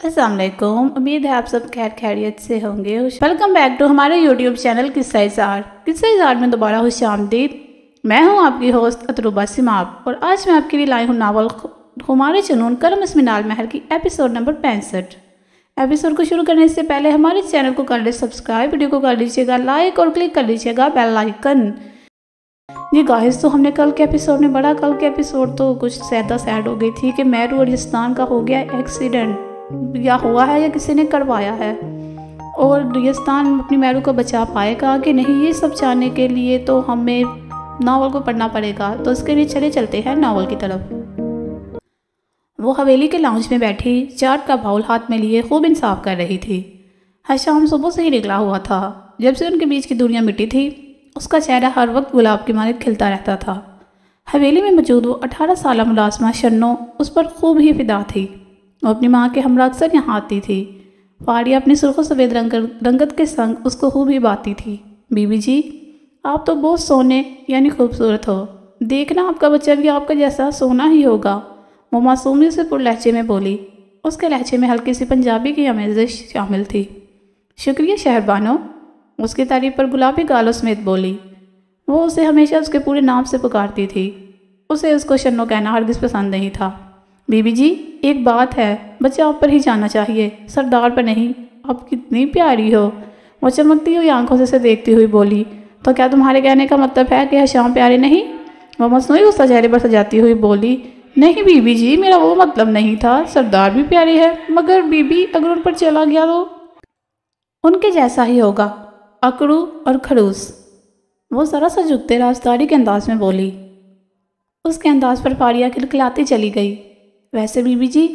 السلام علیکم، امید ہے آپ سب خیریت سے ہوں گے۔ ویلکم بیک ٹو ہمارے یوٹیوب چینل قصہ اظہار۔ قصہ اظہار میں دوبارہ خوش آمدید۔ میں ہوں آپ کی ہوسٹ اطروبہ سماب، اور آج میں آپ کے لیے لائی ہوں ناول خمار جنون کرم اسم نال مہر کی ایپیسوڈ نمبر 65۔ ایپیسوڈ کو شروع کرنے سے پہلے ہمارے چینل کو کر لیں سبسکرائب، ویڈیو کو کر لیجیے گا لائک اور کلک کر لیجیے گا بیل آئیکن۔ یہ گائز تو ہم نے کل کے ایپیسوڈ میں بڑا کل کے ایپیسوڈ تو کچھ زیادہ سیڈ ہو گئی تھی کہ میرو اور ریستان کا ہو گیا ایکسیڈنٹ، یا ہوا ہے یا کسی نے کروایا ہے، اور ریستان اپنی میرو کو بچا پائے گا کہ نہیں، یہ سب جاننے کے لیے تو ہمیں ناول کو پڑھنا پڑے گا۔ تو اس کے لیے چلتے ہیں ناول کی طرف۔ وہ حویلی کے لاؤنج میں بیٹھی چاٹ کا باؤل ہاتھ میں لیے خوب انصاف کر رہی تھی۔ حشام صبح سے ہی نکلا ہوا تھا، جب سے ان کے بیچ کی دوریاں مٹی تھی۔ اس کا چہرہ ہر وقت گلاب کی مانند کھلتا رہتا تھا۔ حویلی میں موجود وہ 18 سالہ ملازمہ شنو اس پر خوب ہی فدا تھی۔ وہ اپنی ماں کے ہمراہ اکثر یہاں آتی تھی۔ فاریہ اپنی سرخ و سفید رنگت کے سنگ اس کو خوب ہی باتی تھی۔ بی بی جی، آپ تو بہت سونے یعنی خوبصورت ہو، دیکھنا آپ کا بچہ بھی آپ کا جیسا سونا ہی ہوگا، وہ معصومی سے پر لہجے میں بولی۔ اس کے لہجے میں ہلکی سی پنجابی کی آمیزش شامل تھی۔ شکریہ شہر بانو، اس کی تعریف پر گلابی گالوں سمیت بولی۔ وہ اسے ہمیشہ اس کے پورے نام سے پکارتی تھی۔ اسے اس کو شنو کہنا ہرگز پسند نہیں تھا۔ بی بی جی، ایک بات ہے، بچہ آپ پر ہی جانا چاہیے، سردار پر نہیں۔ آپ کتنی پیاری ہو، وہ چمکتی ہوئی آنکھوں سے اسے دیکھتی ہوئی بولی۔ تو کیا تمہارے کہنے کا مطلب ہے کہ حشام پیارے نہیں؟ وہ مصنوعی غصہ چہرے پر سجاتی ہوئی بولی۔ نہیں بی بی جی، میرا وہ مطلب نہیں تھا، سردار بھی پیارے ہے، مگر بی بی اگر ان پر چلا گیا تو ان کے جیسا ہی ہوگا، اکڑو اور کھڑوس، وہ ذرا سا جھکتے رازداری کے انداز میں بولی۔ اس کے انداز پر فاریہ کھلکھلاتی چلی گئی۔ ویسے بی بی جی،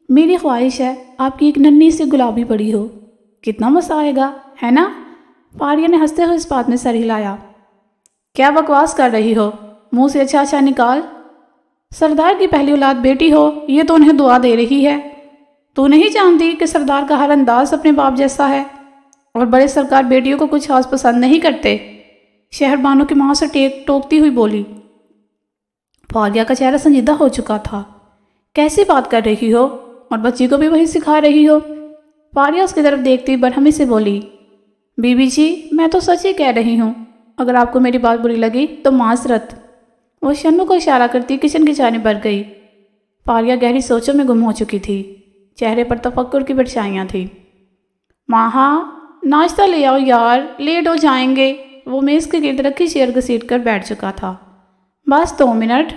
میری خواہش ہے آپ کی ایک ننھی سی گلابی پڑی ہو، کتنا مزہ آئے گا، ہے نا؟ فاریہ نے ہنستے ہوئے اس بات میں سر ہلایا۔ کیا بکواس کر رہی ہو، منہ سے اچھا اچھا نکال۔ سردار کی پہلی اولاد بیٹی ہو، یہ تو انہیں دعا دے رہی ہے۔ تو نہیں جانتی کہ سردار کا ہر انداز اپنے باپ جیسا ہے، اور بڑے سرکار بیٹیوں کو کچھ خاص پسند نہیں کرتے، شہر بانو کی ماں سے ٹوکتی ہوئی بولی۔ فاریہ کا چہرہ سنجیدہ ہو چکا تھا۔ کیسی بات کر رہی ہو، اور بچی کو بھی وہی سکھا رہی ہو؟ فاریہ اس کی طرف دیکھتی برہمی سے بولی۔ بی بی جی، میں تو سچ ہی کہہ رہی ہوں، اگر آپ کو میری بات بری لگی تو معذرت۔ وہ شنو کو اشارہ کرتی کچن کی جانب بڑھ گئی۔ فاریہ گہری سوچوں میں گم ہو چکی تھی، چہرے پر تفکر کی پرچھائیاں تھیں۔ ماہا، ناشتہ لے آؤ یار، لیٹ ہو جائیں گے۔ وہ میز کے گرد رکھی چیئر گھسیٹ کر بیٹھ چکا تھا۔ بس 2 منٹ،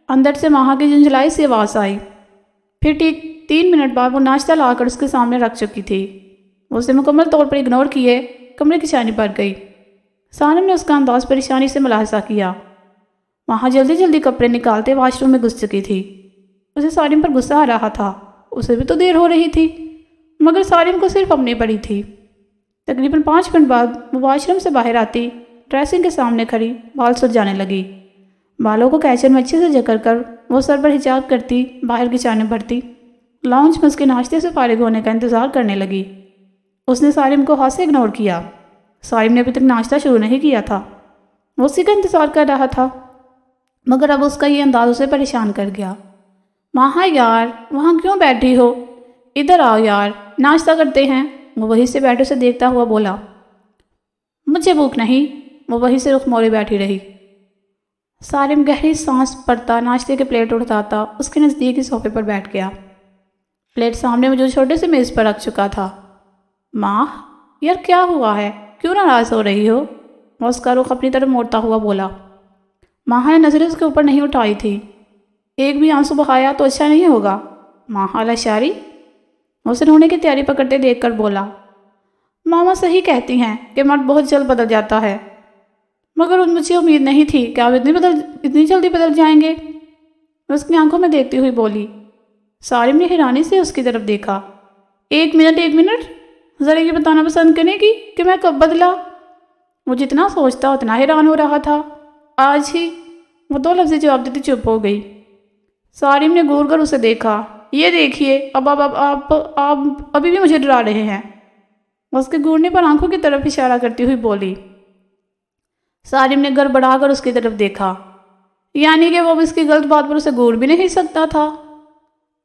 اندر سے ماہا کی جھنجھلائی سی آواز آئی۔ پھر ٹھیک 3 منٹ بعد وہ ناشتہ لا کر اس کے سامنے رکھ چکی تھی۔ وہ اسے مکمل طور پر اگنور کیے کمرے کی جانب بڑھ گئی۔ سانم نے اس کا انداز پریشانی سے ملاحظہ کیا۔ ماہا جلدی جلدی کپڑے نکالتے واش روم میں گھس چکی تھی۔ اسے سارم پر غصہ آ رہا تھا، اسے بھی تو دیر ہو رہی تھی، مگر سارم کو صرف اپنی پڑی تھی۔ تقریباً 5 منٹ بعد وہ واش روم سے باہر آتی، ڈریسنگ کے سامنے کھڑی بال سجانے لگی۔ بالوں کو کیچر میں اچھے سے جکڑ کر وہ سر پر حجاب کرتی باہر کی جانب بڑھتی، لاؤنج میں اس کے ناشتے سے فارغ ہونے کا انتظار کرنے لگی۔ اس نے سارم کو ہاتھ سے اگنور کیا۔ سارم نے ابھی تک ناشتہ شروع نہیں کیا تھا، وہ اسی کا انتظار کر رہا تھا، مگر اب اس کا یہ انداز اسے پریشان کر گیا۔ ماہا یار، وہاں کیوں بیٹھی ہو؟ ادھر آؤ یار، ناشتہ کرتے ہیں، وہ وہیں سے بیٹھے اسے دیکھتا ہوا بولا۔ مجھے بھوک نہیں، وہ وہیں سے رخ موڑے بیٹھی رہی۔ سارم گہری سانس پڑتا ناشتے کے پلیٹ اٹھاتا اس کے نزدیک ہی صوفے پر بیٹھ گیا۔ پلیٹ سامنے موجود چھوٹے سے میز پر رکھ چکا تھا۔ ماں، یار کیا ہوا ہے، کیوں ناراض ہو رہی ہو؟ وہ اس کا رخ اپنی طرف موڑتا ہوا بولا۔ ماہا نے نظریں اس کے اوپر نہیں اٹھائی تھی۔ ایک بھی آنسو بہایا تو اچھا نہیں ہوگا، ماہا لاشاری، اسے رونے کی تیاری پکڑتے دیکھ کر بولا۔ ماما صحیح کہتی ہیں کہ مرد بہت جلد بدل جاتا ہے، مگر مجھے امید نہیں تھی کہ آپ اتنی جلدی بدل جائیں گے، اس کی آنکھوں میں دیکھتی ہوئی بولی۔ سارم نے حیرانی سے اس کی طرف دیکھا۔ ایک منٹ، ذرا یہ بتانا پسند کرنے کی کہ میں کب بدلا؟ وہ جتنا سوچتا اتنا حیران ہو رہا تھا۔ آج ہی، وہ 2 لفظ جواب دیتی چپ ہو گئی۔ سارم نے گور کر اسے دیکھا۔ یہ دیکھیے، اب آپ ابھی بھی مجھے ڈرا رہے ہیں، اس کے گورنے پر آنکھوں کی طرف اشارہ کرتی ہوئی بولی۔ سارم نے گڑبڑا کر اس کی طرف دیکھا، یعنی کہ وہ اس کی غلط بات پر اسے گور بھی نہیں سکتا تھا۔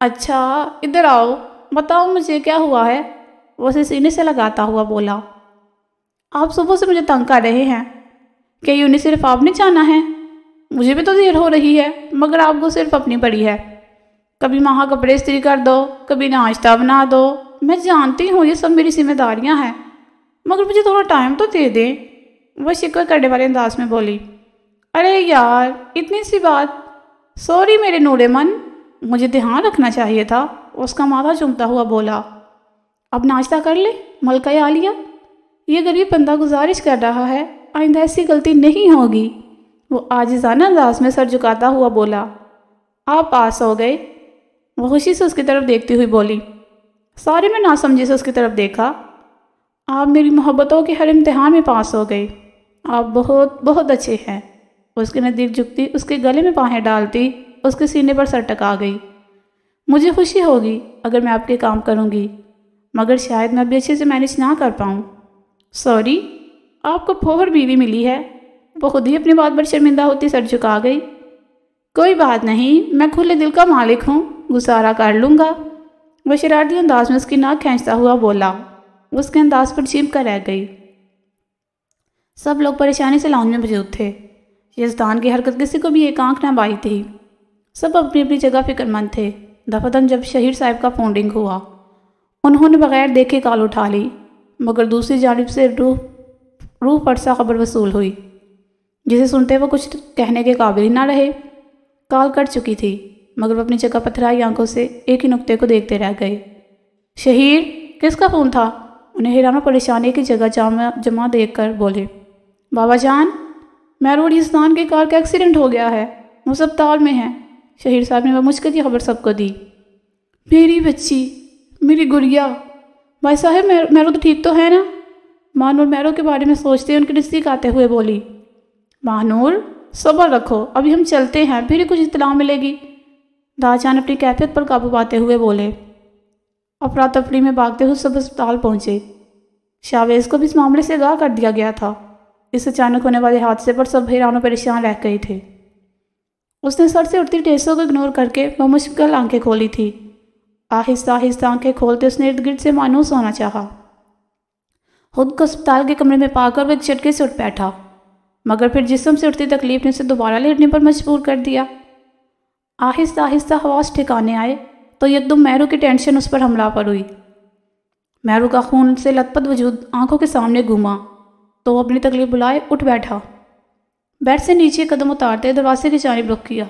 اچھا ادھر آؤ، بتاؤ مجھے کیا ہوا ہے؟ وہ اسے سینے سے لگاتا ہوا بولا۔ آپ صبح سے مجھے تنگ کر رہے ہیں کہ یونی صرف آپ نے جانا ہے؟ مجھے بھی تو دیر ہو رہی ہے، مگر آپ کو صرف اپنی پڑی ہے۔ کبھی وہاں کپڑے استری کر دو، کبھی ناشتہ بنا دو۔ میں جانتی ہوں یہ سب میری ذمہ داریاں ہیں، مگر مجھے تھوڑا ٹائم تو دے دیں، وہ شکوہ کرنے والے انداز میں بولی۔ ارے یار اتنی سی بات، سوری میرے نورے من، مجھے دھیان رکھنا چاہیے تھا، اس کا ماتھا چومتا ہوا بولا۔ اب ناشتہ کر لے ملکہ عالیہ، یہ غریب بندہ گزارش کر رہا ہے، آئندہ ایسی غلطی نہیں ہوگی، وہ عاجزانہ انداز میں سر جھکاتا ہوا بولا۔ آپ پاس ہو گئے، وہ خوشی سے اس کی طرف دیکھتی ہوئی بولی۔ سارے میں ناسمجھی سے اس کی طرف دیکھا۔ آپ میری محبتوں کے ہر امتحان میں پاس ہو گئے، آپ بہت بہت اچھے ہیں۔ اس کے نزدیک جھکتی، اس کے گلے میں باہیں ڈالتی، اس کے سینے پر سر ٹکا گئی۔ مجھے خوشی ہوگی اگر میں آپ کے کام کروں گی، مگر شاید میں ابھی اچھے سے مینیج نہ کر پاؤں۔ سوری، آپ کو پھوہر بیوی ملی ہے۔ وہ خود ہی اپنی بات پر شرمندہ ہوتی سر جھکا گئی۔ کوئی بات نہیں، میں کھلے دل کا مالک ہوں، گزارا کر لوں گا، وہ شرارتی انداز میں اس کی ناک کھینچتا ہوا بولا۔ اس کے انداز پر چیپ کر رہ گئی۔ سب لوگ پریشانی سے لاؤنج میں موجود تھے۔ یزدان کی حرکت کسی کو بھی ایک آنکھ نہ بائی تھی۔ سب اپنی اپنی جگہ فکر مند تھے۔ دفتن جب شہیر صاحب کا فون رنگ ہوا، انہوں نے بغیر دیکھے کال اٹھا لی، مگر دوسری جانب سے روح پرسا خبر وصول ہوئی، جسے سنتے وہ کچھ کہنے کے قابل ہی نہ رہے۔ کال کٹ چکی تھی، مگر وہ اپنی جگہ پتھرائی آنکھوں سے ایک ہی نقطے کو دیکھتے رہ گئے۔ شہیر، کس کا فون تھا؟ انہیں حیران و پریشانی کی جگہ جمع دیکھ کر بولے۔ بابا جان، میرور یزدان کی کار کا ایکسیڈنٹ ہو گیا ہے، وہ اسپتال میں ہیں، شہیر صاحب نے وہ مشکل کی خبر سب کو دی۔ میری بچی، میری گڑیا، بھائی صاحب میرو تو ٹھیک تو ہے نا؟ مانور میرو کے بارے میں سوچتے ان کے نزدیک آتے ہوئے بولی۔ مانور، صبر رکھو، ابھی ہم چلتے ہیں، پھر ہی کچھ اطلاع ملے گی، داجان اپنی کیفیت پر قابو پاتے ہوئے بولے۔ افراتفری میں بھاگتے ہوئے سب اسپتال پہنچے۔ شاویز کو بھی اس معاملے سے آگاہ کر دیا گیا تھا۔ اس اچانک ہونے والے حادثے پر سب حیران و پریشان رہ گئے تھے۔ اس نے سر سے اٹھتی ٹھیسوں کو اگنور کر کے بمشکل آنکھیں کھولی تھی۔ آہستہ آہستہ آنکھیں کھولتے اس نے ارد گرد سے مانوس ہونا چاہا۔ خود کو اسپتال کے کمرے میں پا کر وہ ایک جھٹکے سے اٹھ بیٹھا، مگر پھر جسم سے اٹھتی تکلیف نے اسے دوبارہ لیٹنے پر مجبور کر دیا۔ آہستہ آہستہ حواس ٹھکانے آئے تو یکدم مہرو کی ٹینشن اس پر حملہ پر ہوئی۔ مہرو کا خون سے لت پت وجود آنکھوں کے سامنے گھوما تو وہ اپنی تکلیف بلائے اٹھ بیٹھا۔ بیڈ سے نیچے قدم اتارتے دروازے کی جانب رخ کیا۔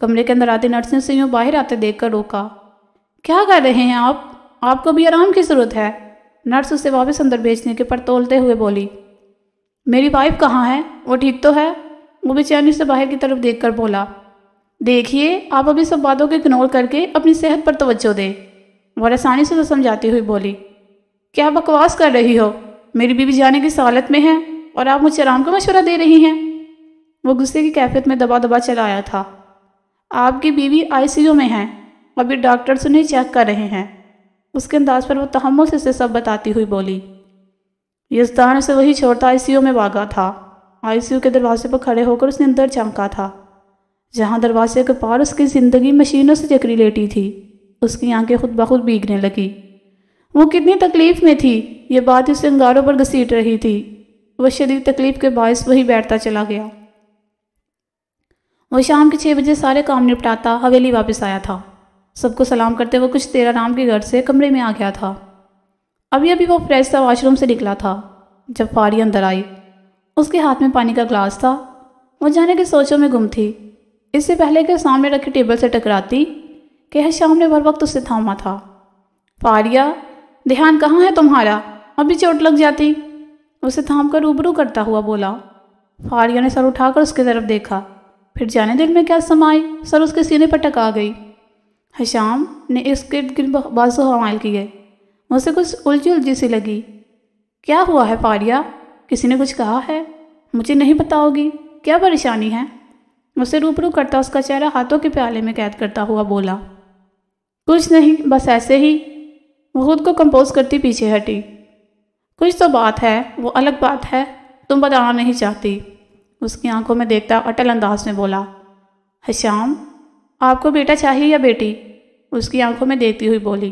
کمرے کے اندر آتے نرس نے اسے یوں باہر آتے دیکھ کر روکا۔ کیا کر رہے ہیں آپ کو بھی آرام کی ضرورت ہے، نرس اسے واپس اندر بھیجنے کے پر تولتے ہوئے بولی۔ میری وائف کہاں ہے؟ وہ ٹھیک تو ہے؟ وہ بے چینی سے باہر کی طرف دیکھ کر بولا۔ دیکھیے، آپ ابھی سب باتوں کو اگنور کر کے اپنی صحت پر توجہ دیں، وہ آسانی سے سمجھاتی ہوئی بولی۔ کیا بکواس کر رہی ہو؟ میری بیوی جانے کی حالت میں ہے اور آپ مجھے آرام کا مشورہ دے رہی ہیں؟ وہ غصے کی کیفیت میں دبا دبا چلا آیا تھا۔ آپ کی بیوی ICU میں ہے، ابھی ڈاکٹرز انہیں چیک کر رہے ہیں، اس کے انداز پر وہ تحمل سے سب بتاتی ہوئی بولی۔ یزدان اسے وہی چھوڑتا ICU میں بھاگا تھا۔ ICU کے دروازے پر کھڑے ہو کر اس نے اندر جھانکا تھا، جہاں دروازے کے پار اس کی زندگی مشینوں سے جکڑی لیٹی تھی۔ اس کی آنکھیں خود بخود بھیگنے لگی۔ وہ کتنی تکلیف میں تھی، یہ بات اسے انگاروں پر گھسیٹ رہی تھی۔ وہ شدید تکلیف کے باعث وہی بیٹھتا چلا گیا۔ وہ شام کے 6 بجے سارے کام نپٹاتا حویلی واپس آیا تھا۔ سب کو سلام کرتے وہ کچھ دیر آرام کے گھر سے کمرے میں آ گیا تھا۔ ابھی وہ فریش سا واش روم سے نکلا تھا جب فاری اندر آئی۔ اس کے ہاتھ میں پانی کا گلاس تھا۔ وہ جانے کے سوچوں میں گم تھی، اس سے پہلے کہ سامنے رکھے ٹیبل سے ٹکراتی کہ شام نے بھر وقت اسے تھاما تھا۔ فاریہ، دھیان کہاں ہے تمہارا؟ ابھی چوٹ لگ جاتی، اسے تھام کر روبرو کرتا ہوا بولا۔ فاریہ نے سر اٹھا کر اس کی طرف دیکھا، پھر جانے دل میں کیا سمائی، سر اس کے سینے پر ٹکا گئی۔ حشام نے اس گرد گرد بازو حمائل کیے، اسے کچھ الجھی سی لگی۔ کیا ہوا ہے فاریہ؟ کسی نے کچھ کہا ہے؟ مجھے نہیں بتاؤ گی؟ کیا پریشانی ہے؟ اسے روبرو کرتا اس کا چہرہ ہاتھوں کے پیالے میں قید کرتا ہوا بولا۔ کچھ نہیں، بس ایسے ہی، وہ خود کو کمپوز کرتی پیچھے ہٹی۔ کچھ تو بات ہے، وہ الگ بات ہے، تم بتانا نہیں چاہتی، اس کی آنکھوں میں دیکھتا اٹل انداز میں بولا۔ حشام، آپ کو بیٹا چاہیے یا بیٹی؟ اس کی آنکھوں میں دیکھتی ہوئی بولی۔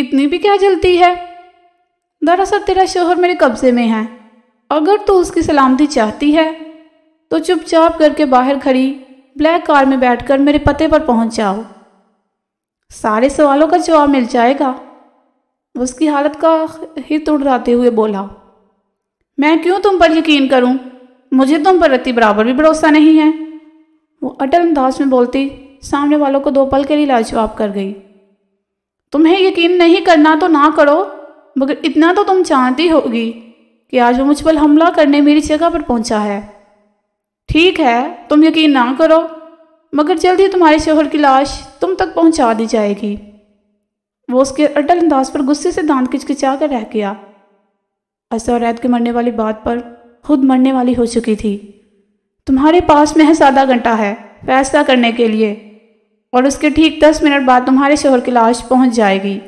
اتنی بھی کیا جلتی ہے؟ دراصل تیرا شوہر میرے قبضے میں ہے، اگر تو اس کی سلامتی چاہتی ہے تو چپ چاپ کر کے باہر کھڑی بلیک کار میں بیٹھ کر میرے پتے پر پہنچ جاؤ، سارے سوالوں کا جواب مل جائے گا۔ وہ اس کی حالت کا ہی تڑراتے ہوئے بولا، میں کیوں تم پر یقین کروں؟ مجھے تم پر رتی برابر بھی بھروسہ نہیں ہے۔ وہ اٹل انداز میں بولتی سامنے والوں کو 2 پل کے لیے لاجواب کر گئی۔ تمہیں یقین نہیں کرنا تو نہ کرو، مگر اتنا تو تم جانتی ہوگی کہ آج وہ مجھ پر حملہ کرنے میری جگہ پر پہنچا ہے۔ ٹھیک ہے، تم یقین نہ کرو، مگر جلد ہی تمہارے شوہر کی لاش تم تک پہنچا دی جائے گی۔ وہ اس کے اٹل انداز پر غصے سے دانت کچکچا کر رہ گیا۔ اسا اور عید کے مرنے والی بات پر خود مرنے والی ہو چکی تھی۔ تمہارے پاس محض آدھا گھنٹہ ہے فیصلہ کرنے کے لیے، اور اس کے ٹھیک 10 منٹ بعد تمہارے شوہر کی لاش پہنچ جائے گی۔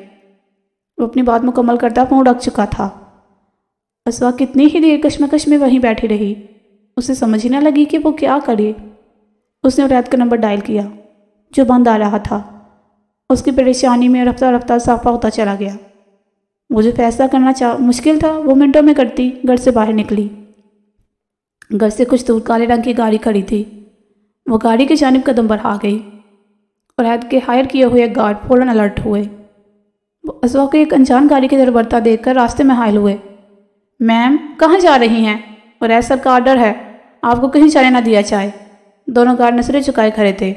وہ اپنی بات مکمل کرتا پاؤں ڈک چکا تھا۔ اسا کتنی ہی دیر کشمکش میں وہیں بیٹھی رہی، اسے سمجھ ہی نہ لگی کہ وہ کیا کرے۔ اس نے عید کا نمبر ڈائل کیا جو بند آ رہا تھا۔ اس کی پریشانی میں رفتہ رفتہ اضافہ ہوتا چلا گیا۔ وہ جو فیصلہ کرنا مشکل تھا وہ منٹوں میں کرتی گھر سے باہر نکلی۔ گھر سے کچھ دور کالے رنگ کی گاڑی کھڑی تھی۔ وہ گاڑی کی جانب قدم بڑھا گئی اور عید کے ہائر کیے ہوئے گارڈ فوراً الرٹ ہوئے۔ وہ اسوا کو ایک انجان گاڑی کی طرف بڑھتا دیکھ کر راستے میں حائل ہوئے۔ میم کہاں جا رہی ہیں؟ اور عید سر کا آرڈر ہے، آپ کو کہیں جانے نہ دیا جائے۔ دونوں گارڈ نظریں چکائے کھڑے تھے۔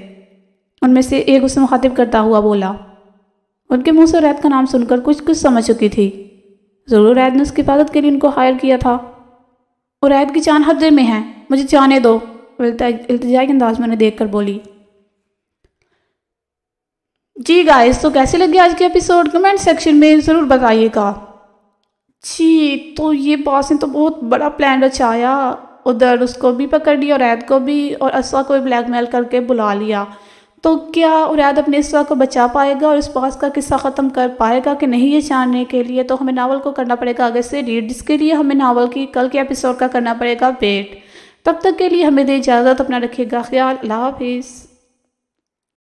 ان میں سے ایک اسے مخاطب کرتا ہوا بولا۔ ان کے منہ سے عید کا نام سن کر کچھ سمجھ چکی تھی۔ ضرور عید نے اس کی حفاظت کے لیے ان کو ہائر کیا تھا۔ اور عید کی جان خطرے میں ہے، مجھے جانے دو، التجائی انداز میں انہیں دیکھ کر بولی۔ جی گائز، تو کیسے لگے آج کے ایپیسوڈ؟ کمنٹ سیکشن میں ضرور بتائیے گا۔ جی تو یہ باس نے تو بہت بڑا پلان رچایا، ادھر اس کو بھی پکڑ لیا اور عید کو بھی، اور اسوا کو بھی بلیک میل کر کے بلا لیا۔ تو کیا عید اپنے اسوا کو بچا پائے گا اور اس باس کا قصہ ختم کر پائے گا کہ نہیں؟ یہ جاننے کے لیے تو ہمیں ناول کو کرنا پڑے گا آگے سے ریڈ، جس کے لیے ہمیں ناول کی کل کے ایپیسوڈ کا کرنا پڑے گا ویٹ۔ تب تک کے لیے ہمیں دے اجازت، اپنا رکھیے گا خیال، اللہ حافظ۔